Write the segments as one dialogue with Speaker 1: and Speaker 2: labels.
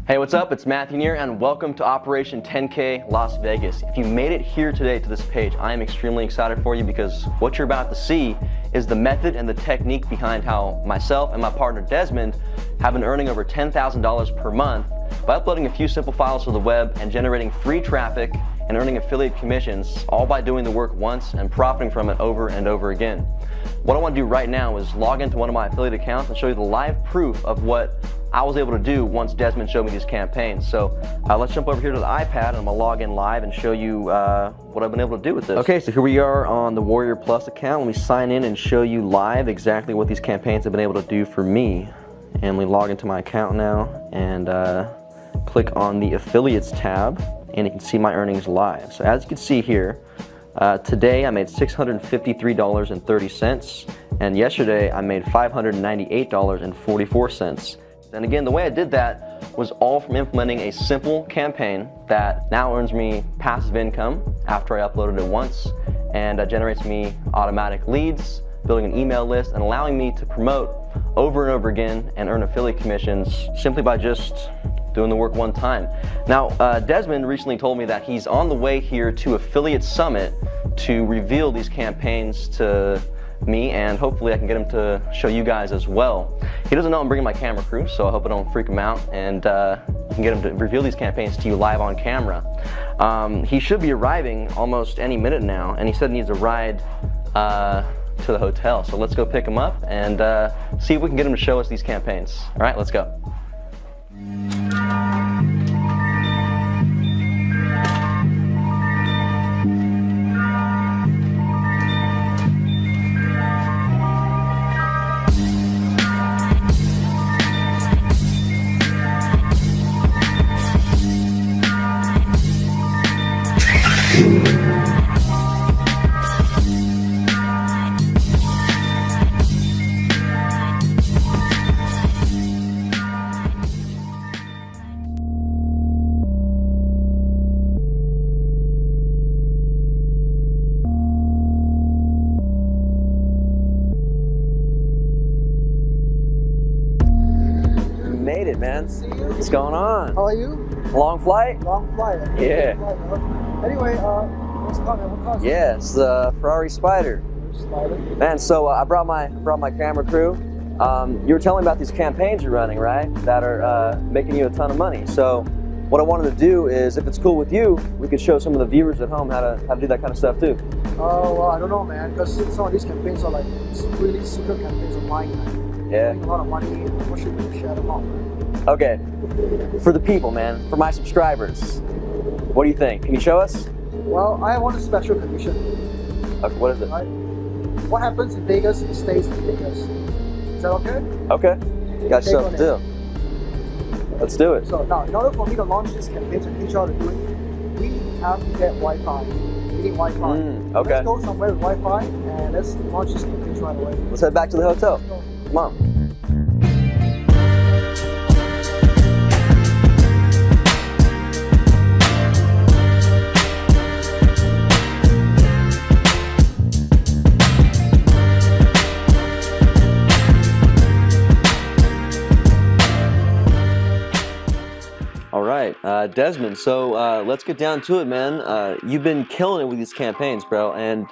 Speaker 1: Hey, what's up? It's Matthew Neer and welcome to Operation 10K Las Vegas. If you made it here today to this page, I am extremely excited for you because what you're about to see is the method and the technique behind how myself and my partner Desmond have been earning over $10,000 per month by uploading a few simple files to the web and generating free traffic and earning affiliate commissions, all by doing the work once and profiting from it over and over again. What I want to do right now is log into one of my affiliate accounts and show you the live proof of what I was able to do once Desmond showed me these campaigns. So let's jump over here to the iPad and I'm gonna log in live and show you what I've been able to do with this. Okay, so here we are on the Warrior Plus account. Let me sign in and show you live exactly what these campaigns have been able to do for me. And we log into my account now and click on the affiliates tab and you can see my earnings live. So as you can see here, today I made $653.30 and yesterday I made $598.44. And again, the way I did that was all from implementing a simple campaign that now earns me passive income after I uploaded it once and generates me automatic leads, building an email list, and allowing me to promote over and over again and earn affiliate commissions simply by just doing the work one time. Now, Desmond recently told me that he's on the way here to Affiliate Summit to reveal these campaigns to me, and hopefully I can get him to show you guys as well. He doesn't know I'm bringing my camera crew, so I hope I don't freak him out, and you can get him to reveal these campaigns to you live on camera. He should be arriving almost any minute now, and he said he needs a ride to the hotel. So let's go pick him up and see if we can get him to show us these campaigns. All right, let's go. Made it, man. What's going on?
Speaker 2: How are you?
Speaker 1: Long flight?
Speaker 2: Long flight.
Speaker 1: Yeah.
Speaker 2: Anyway, what's the car? What car is it?
Speaker 1: Yeah, it's the Ferrari Spider.
Speaker 2: Spider.
Speaker 1: Man, so I brought my camera crew. You were telling me about these campaigns you're running, right? That are making you a ton of money. So what I wanted to do is, if it's cool with you, we could show some of the viewers at home how to do that kind of stuff too.
Speaker 2: Oh, well, I don't know, man, because some of these campaigns are like really secret campaigns of mine.
Speaker 1: Yeah.
Speaker 2: A lot of money. I'm not sure if you can share them out.
Speaker 1: Okay. For the people, man, for my subscribers, what do you think? Can you show us?
Speaker 2: Well, I want a special condition.
Speaker 1: Okay, what is it?
Speaker 2: Right? What happens in Vegas, it stays in Vegas. Is that okay?
Speaker 1: Okay. You got stuff to do. Let's do it.
Speaker 2: So now, in order for me to launch this campaign and teach you how to do it, we have to get Wi-Fi. We need Wi-Fi.
Speaker 1: Okay.
Speaker 2: Let's go somewhere with Wi-Fi and let's launch this campaign right away.
Speaker 1: Let's head back to the hotel. Come on. All right, Desmond, so let's get down to it, man. You've been killing it with these campaigns, bro, and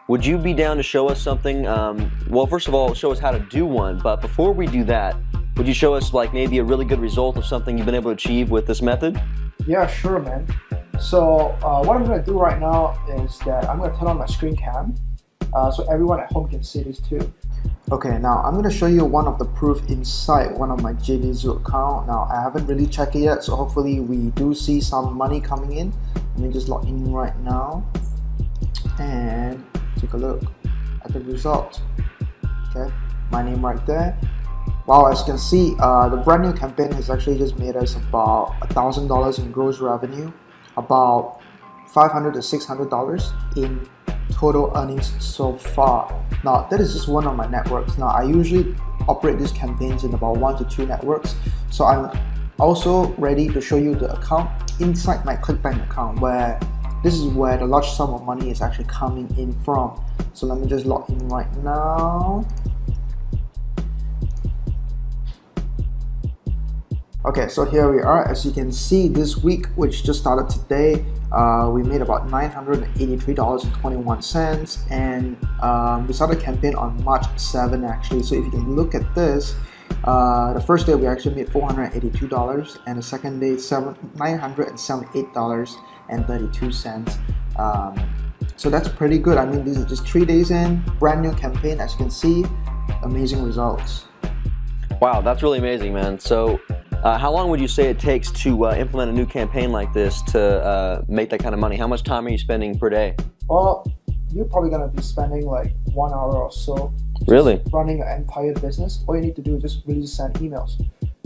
Speaker 1: would you be down to show us something? Well, first of all, show us how to do one, but before we do that, would you show us like maybe a really good result of something you've been able to achieve with this method?
Speaker 2: Yeah, sure, man. So what I'm going to do right now is that I'm going to turn on my screen cam so everyone at home can see this too. Okay, now I'm going to show you one of the proof inside one of my JVZoo account. Now I haven't really checked it yet, so hopefully we do see some money coming in. Let me just log in right now and take a look at the result. Okay, my name right there. Wow, as you can see, the brand new campaign has actually just made us about $1,000 in gross revenue, about $500 to $600 in total earnings so far. Now that is just one of my networks. Now I usually operate these campaigns in about 1 to 2 networks, so I'm also ready to show you the account inside my ClickBank account, where this is where the large sum of money is actually coming in from. So let me just log in right now. Okay, so here we are. As you can see, this week, which just started today, we made about $983.21, and we started the campaign on March 7 actually. So if you can look at this, the first day we actually made $482, and the second day $978.32. So that's pretty good. I mean, this is just 3 days in, brand new campaign. As you can see, amazing results.
Speaker 1: Wow, that's really amazing, man. So how long would you say it takes to implement a new campaign like this to make that kind of money? How much time are you spending per day?
Speaker 2: Well, you're probably going to be spending like 1 hour or so.
Speaker 1: Really?
Speaker 2: Running an entire business. All you need to do is just really send emails.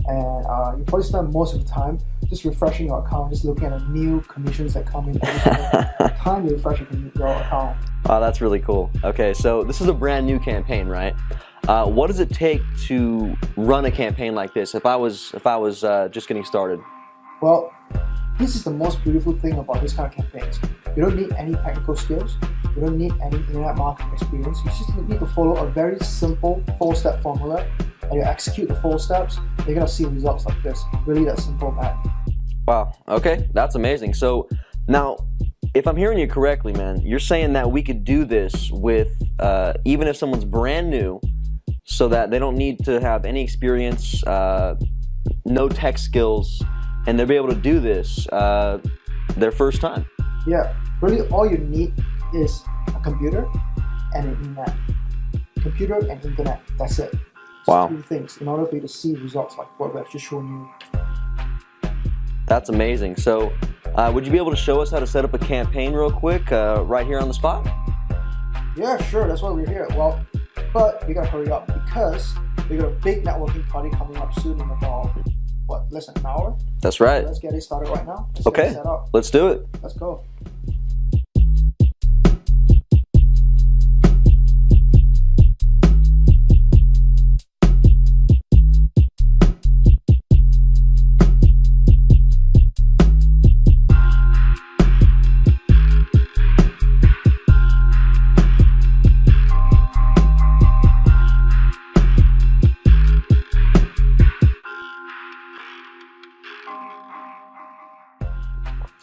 Speaker 2: And you probably spend most of the time just refreshing your account, just looking at the new commissions that come in every single time you refresh your account.
Speaker 1: Wow, that's really cool. Okay, so this is a brand new campaign, right? What does it take to run a campaign like this if I was just getting started?
Speaker 2: Well, this is the most beautiful thing about this kind of campaigns. You don't need any technical skills. You don't need any internet marketing experience. You just need to follow a very simple 4-step formula, and you execute the 4 steps, you're gonna see results like this. Really that simple, man.
Speaker 1: Wow, okay, that's amazing. So now, if I'm hearing you correctly, man, you're saying that we could do this with, even if someone's brand new, so that they don't need to have any experience, no tech skills, and they'll be able to do this their first time.
Speaker 2: Yeah, really all you need is a computer and an internet. Computer and internet, that's it.
Speaker 1: Wow.
Speaker 2: 2 things in order for you to see results like what we've just shown you.
Speaker 1: That's amazing. So would you be able to show us how to set up a campaign real quick right here on the spot?
Speaker 2: Yeah, sure, that's why we're here. Well, but we gotta hurry up because we got a big networking party coming up soon in about, what, less than an hour?
Speaker 1: That's right.
Speaker 2: Let's get it started right now. Let's
Speaker 1: Okay,
Speaker 2: get it set up.
Speaker 1: let's do it.
Speaker 2: Let's go.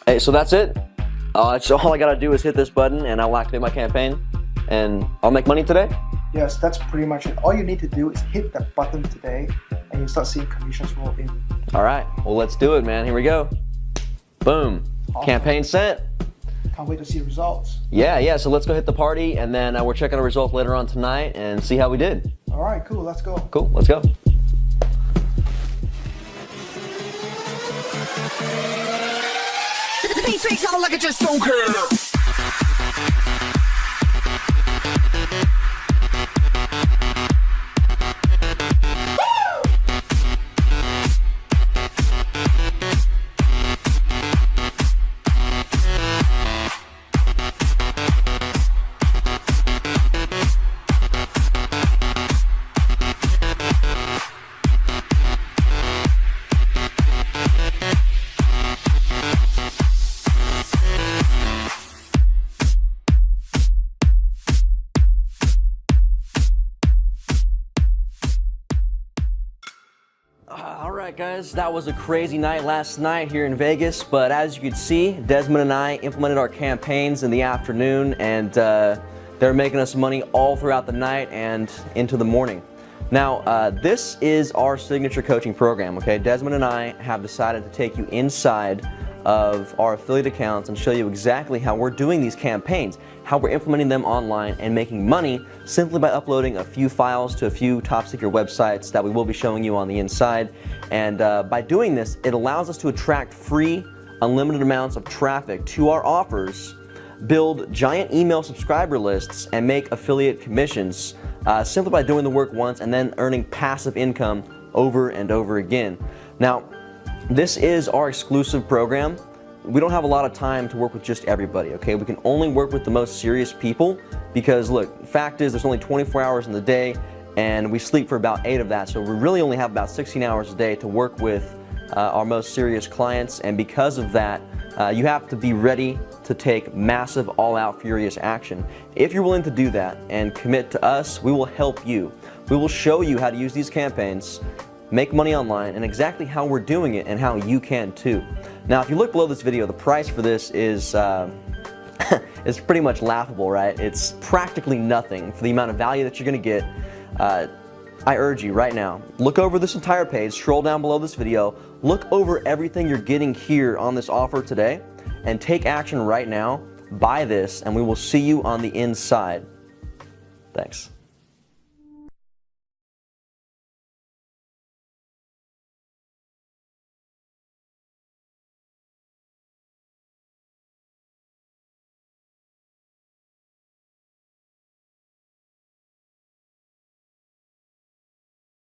Speaker 1: Hey, so that's it. So all I gotta do is hit this button and I'll activate my campaign and I'll make money today?
Speaker 2: Yes, that's pretty much it. All you need to do is hit that button today and you start seeing commissions roll in.
Speaker 1: All right, well, let's do it, man. Here we go. Boom.
Speaker 2: Awesome.
Speaker 1: Campaign sent.
Speaker 2: Can't wait to see results.
Speaker 1: Yeah, so let's go hit the party and then we're checking our results later on tonight and see how we did.
Speaker 2: All right, cool, let's go.
Speaker 1: Cool, let's go.
Speaker 3: Beat takes out like I just don't care.
Speaker 1: Alright guys, that was a crazy night last night here in Vegas, but as you could see, Desmond and I implemented our campaigns in the afternoon and they're making us money all throughout the night and into the morning. Now, this is our signature coaching program, okay? Desmond and I have decided to take you inside of our affiliate accounts and show you exactly how we're doing these campaigns, how we're implementing them online and making money simply by uploading a few files to a few top secret websites that we will be showing you on the inside. And by doing this, it allows us to attract free, unlimited amounts of traffic to our offers, build giant email subscriber lists, and make affiliate commissions simply by doing the work once and then earning passive income over and over again. Now, this is our exclusive program. We don't have a lot of time to work with just everybody, okay? We can only work with the most serious people because, look, fact is there's only 24 hours in the day and we sleep for about 8 of that, so we really only have about 16 hours a day to work with our most serious clients, and because of that, you have to be ready to take massive, all-out, furious action. If you're willing to do that and commit to us, we will help you. We will show you how to use these campaigns, make money online, and exactly how we're doing it and how you can too. Now, if you look below this video, the price for this is is pretty much laughable, right? It's practically nothing for the amount of value that you're going to get. I urge you right now, look over this entire page, scroll down below this video, look over everything you're getting here on this offer today, and take action right now. Buy this, and we will see you on the inside. Thanks.